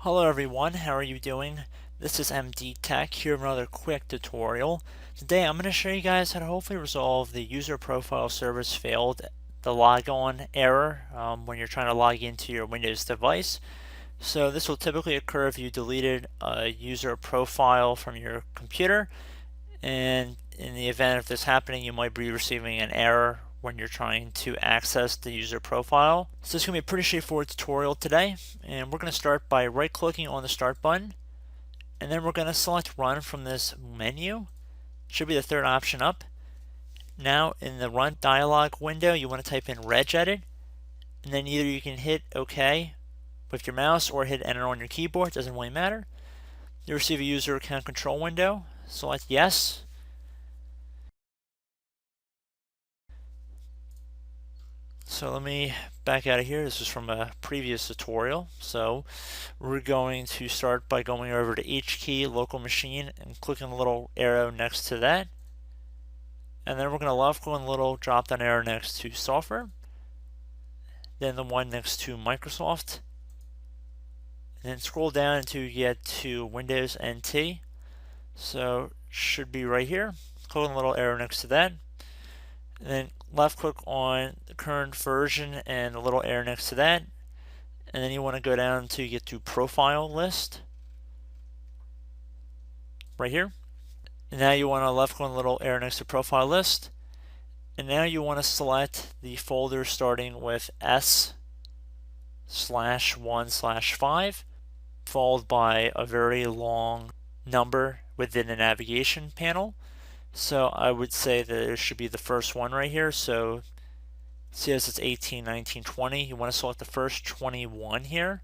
Hello everyone, how are you doing? This is MD Tech here with another quick tutorial. Today I'm going to show you guys how to hopefully resolve the user profile service failed, the logon error when you're trying to log into your Windows device. So this will typically occur if you deleted a user profile from your computer, and in the event of this happening you might be receiving an error when you're trying to access the user profile. So this is going to be a pretty straightforward tutorial today, and we're going to start by right clicking on the start button, and then we're going to select run from this menu. It should be the third option up. Now in the run dialog window you want to type in regedit, and then either you can hit OK with your mouse or hit enter on your keyboard, it doesn't really matter. You'll receive a user account control window, select yes. So let me back out of here. This is from a previous tutorial. So we're going to start by going over to H key, local machine, and clicking the little arrow next to that. And then we're going to left click on the little drop down arrow next to software. Then the one next to Microsoft. And then scroll down until you get to Windows NT. So should be right here. Click on the little arrow next to that. And then left click on the current version and the little arrow next to that, and then you want to go down until you get to profile list right here. And now you want to left click on the little arrow next to profile list, and now you want to select the folder starting with S/1/5 followed by a very long number within the navigation panel. So I would say that it should be the first one right here. So see, as it's 18, 19, 20. You want to select the first 21 here.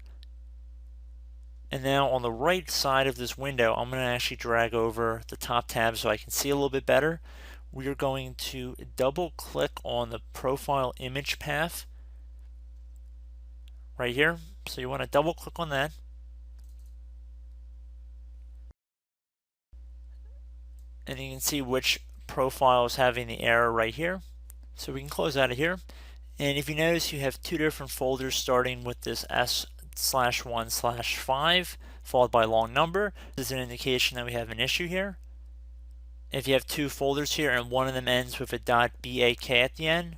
And now on the right side of this window, I'm going to actually drag over the top tab so I can see a little bit better. We are going to double click on the profile image path right here. So you want to double click on that. And you can see which profile is having the error right here. So we can close out of here. And if you notice, you have two different folders starting with this S/1/5 followed by a long number. This is an indication that we have an issue here. If you have two folders here and one of them ends with a .bak at the end,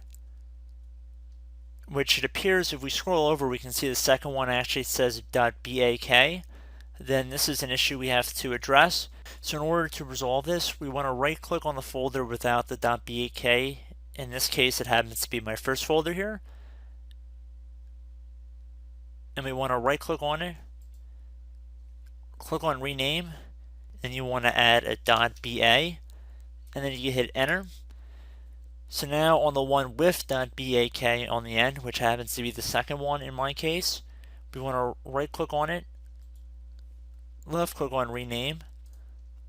which it appears if we scroll over we can see the second one actually says .bak, then this is an issue we have to address. So in order to resolve this, we want to right click on the folder without the .bak. In this case it happens to be my first folder here, and we want to right click on it, click on rename, and you want to add a .ba, and then you hit enter. So now on the one with .bak on the end, which happens to be the second one in my case, we want to right click on it, left click on rename.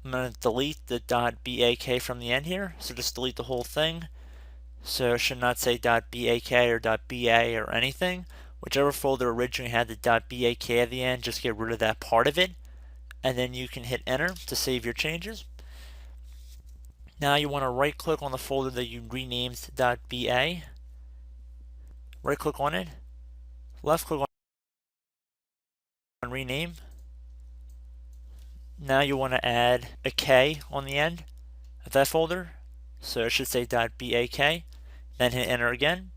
I'm going to delete the .bak from the end here, so just delete the whole thing. So it should not say .bak or .ba or anything. Whichever folder originally had the .bak at the end, just get rid of that part of it, and then you can hit enter to save your changes. Now you want to right click on the folder that you renamed .ba, right click on it, left click on rename. Now you want to add a K on the end of that folder, so it should say .bak, then hit enter again.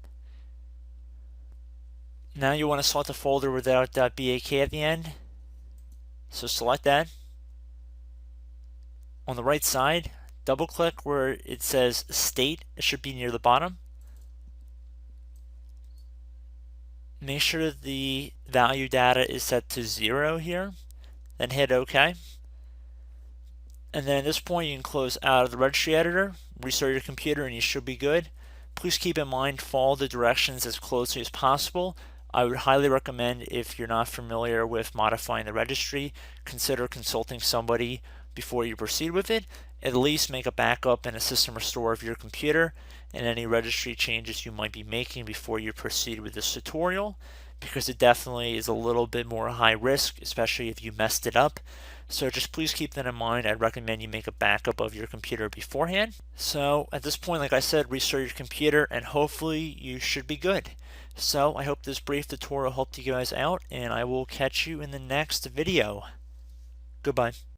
Now you want to select a folder without .bak at the end, so select that. On the right side, double click where it says state, it should be near the bottom. Make sure the value data is set to 0 here, then hit OK. And then at this point you can close out of the registry editor, restart your computer, and you should be good. Please keep in mind, follow the directions as closely as possible. I would highly recommend, if you're not familiar with modifying the registry, consider consulting somebody before you proceed with it. At least make a backup and a system restore of your computer and any registry changes you might be making before you proceed with this tutorial, because it definitely is a little bit more high risk, especially if you messed it up. So just please keep that in mind. I'd recommend you make a backup of your computer beforehand. So at this point, like I said, restart your computer and hopefully you should be good. So I hope this brief tutorial helped you guys out, and I will catch you in the next video. Goodbye.